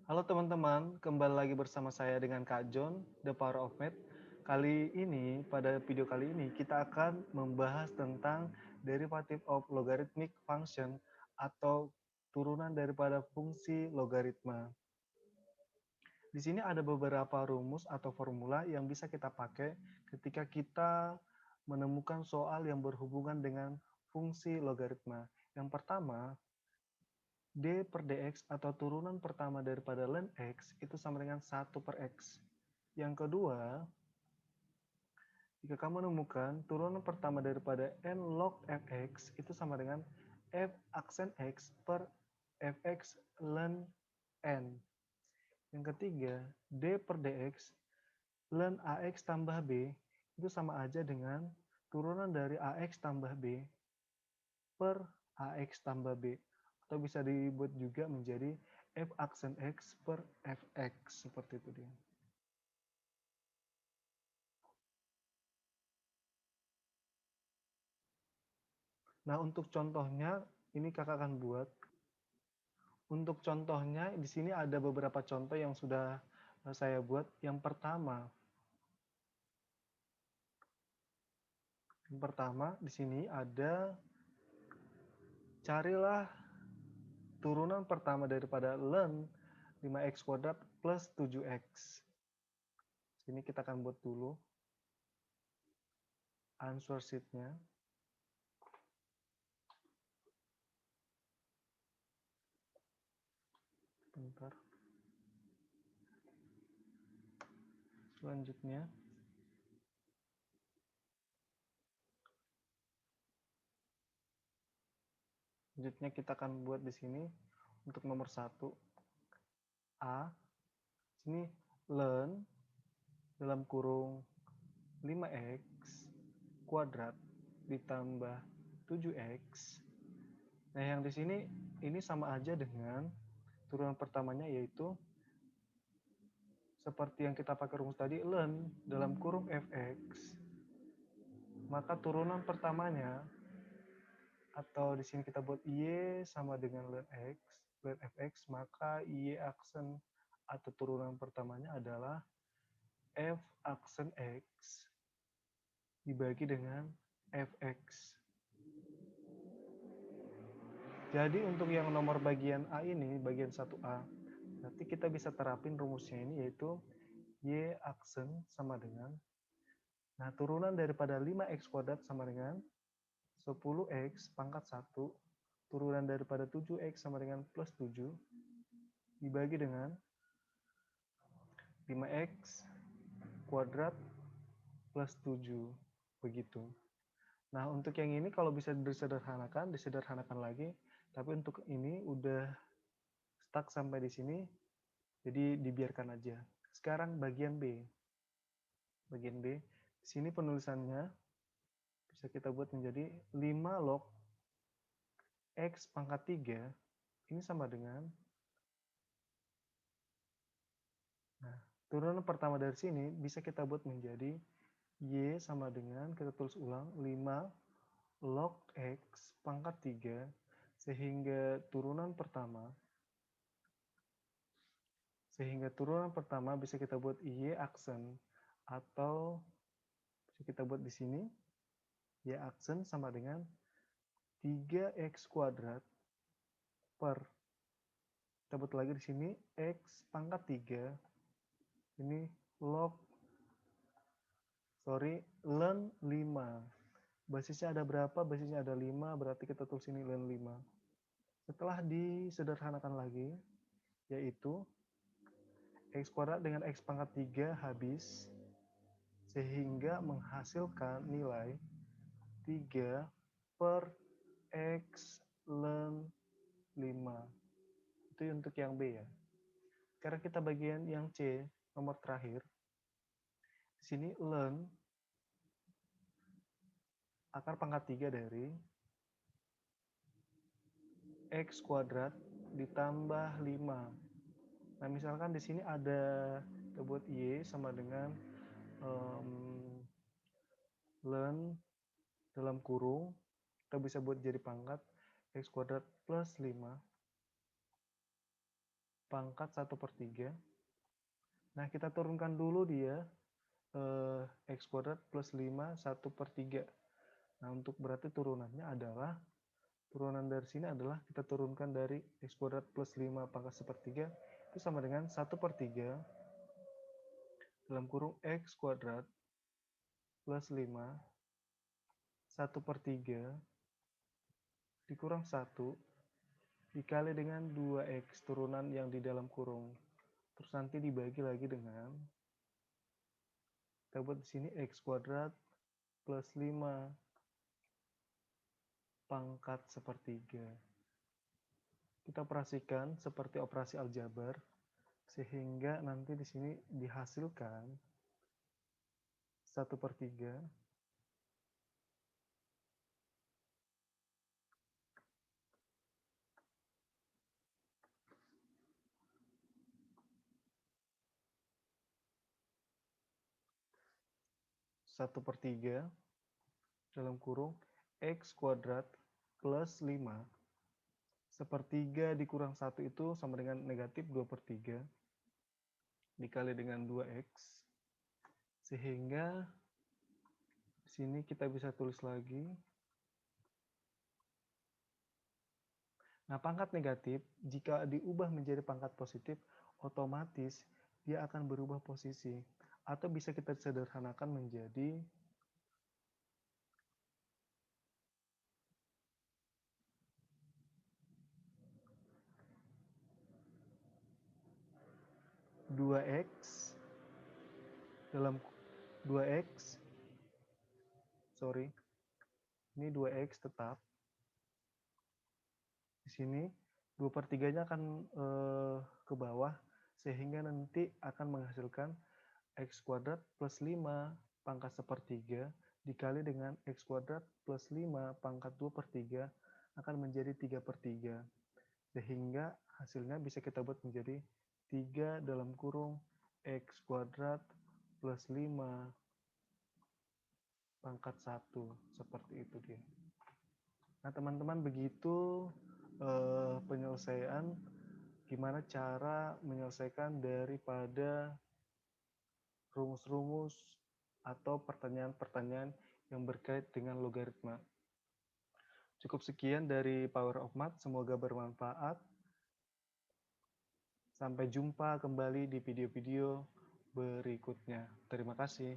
Halo teman-teman, kembali lagi bersama saya dengan Kak John, The Power of Math. Pada video kali ini, kita akan membahas tentang derivative of logarithmic function atau turunan daripada fungsi logaritma. Di sini ada beberapa rumus atau formula yang bisa kita pakai ketika kita menemukan soal yang berhubungan dengan fungsi logaritma. Yang pertama, d per dx atau turunan pertama daripada ln x itu sama dengan 1 per x. Yang kedua, jika kamu menemukan turunan pertama daripada n log fx itu sama dengan f aksen x per fx ln n. Yang ketiga, d per dx ln ax tambah b itu sama aja dengan turunan dari ax tambah b per ax tambah b. Atau bisa dibuat juga menjadi f aksen x per fx, seperti itu dia. Nah, untuk contohnya ini kakak akan buat. Untuk contohnya di sini ada beberapa contoh yang sudah saya buat. Yang pertama di sini ada carilah turunan pertama daripada ln 5x kuadrat plus 7x. Sini kita akan buat dulu answer sheet-nya. Bentar. Selanjutnya kita akan buat di sini untuk nomor 1 A. Sini ln dalam kurung 5x kuadrat ditambah 7x. Nah, yang di sini ini sama aja dengan turunan pertamanya, yaitu seperti yang kita pakai rumus tadi, ln dalam kurung fx. Maka turunan pertamanya, atau di sini kita buat y sama dengan ln fx, maka y aksen atau turunan pertamanya adalah f aksen x dibagi dengan fx. Jadi untuk yang nomor bagian A ini, bagian 1A, nanti kita bisa terapin rumusnya ini, yaitu y aksen sama dengan, nah turunan daripada 5x kuadrat sama dengan 10x pangkat 1, turunan daripada 7x sama dengan plus 7, dibagi dengan 5x kuadrat plus 7, begitu. Nah, untuk yang ini kalau bisa disederhanakan lagi, tapi untuk ini udah stuck sampai di sini, jadi dibiarkan aja. Sekarang bagian B. Bagian B, di sini penulisannya bisa kita buat menjadi 5 log x pangkat 3, ini sama dengan, nah, turunan pertama dari sini bisa kita buat menjadi y sama dengan, kita tulis ulang, 5 log x pangkat 3, sehingga turunan pertama bisa kita buat y aksen, atau bisa kita buat di sini y aksen sama dengan 3x kuadrat per, kita buat lagi di sini x pangkat 3, ini ln 5. Basisnya ada berapa? Basisnya ada 5, berarti kita tulis ini ln 5. Setelah disederhanakan lagi, yaitu x kuadrat dengan x pangkat 3 habis, sehingga menghasilkan nilai 3 per x ln 5. Itu untuk yang B ya. Sekarang kita bagian yang C, nomor terakhir. Di sini ln akar pangkat 3 dari x kuadrat ditambah 5. Nah, misalkan di sini ada, kita buat y sama dengan ln dalam kurung, kita bisa buat jadi pangkat x kuadrat plus 5 pangkat 1/3. Nah, kita turunkan dulu dia X kuadrat plus 5 1/3. Nah, untuk berarti turunannya adalah, turunan dari sini adalah kita turunkan dari X kuadrat plus 5 pangkat 1/3 itu sama dengan 1/3 dalam kurung X kuadrat plus 5 1/3 dikurang 1 dikali dengan 2X turunan yang di dalam kurung. Terus nanti dibagi lagi dengan, kita buat di sini X kuadrat plus 5 pangkat 1/3. Kita operasikan seperti operasi aljabar, sehingga nanti di sini dihasilkan 1/3 1/3 dalam kurung X kuadrat plus 5 1/3 dikurang 1 itu sama dengan negatif 2/3 dikali dengan 2X, sehingga di sini kita bisa tulis lagi. Nah, pangkat negatif jika diubah menjadi pangkat positif, otomatis dia akan berubah posisi. Atau bisa kita sederhanakan menjadi 2X dalam 2X, sorry, ini 2X tetap. Di sini 2/3-nya akan ke bawah, sehingga nanti akan menghasilkan X kuadrat plus 5 pangkat 1/3 dikali dengan X kuadrat plus 5 pangkat 2/3 akan menjadi 3/3. Sehingga hasilnya bisa kita buat menjadi 3 dalam kurung X kuadrat plus 5 pangkat 1. Seperti itu dia. Nah, teman-teman, begitu penyelesaian gimana cara menyelesaikan daripada rumus-rumus atau pertanyaan-pertanyaan yang berkait dengan logaritma. Cukup sekian dari Power of Math, semoga bermanfaat. Sampai jumpa kembali di video-video berikutnya. Terima kasih.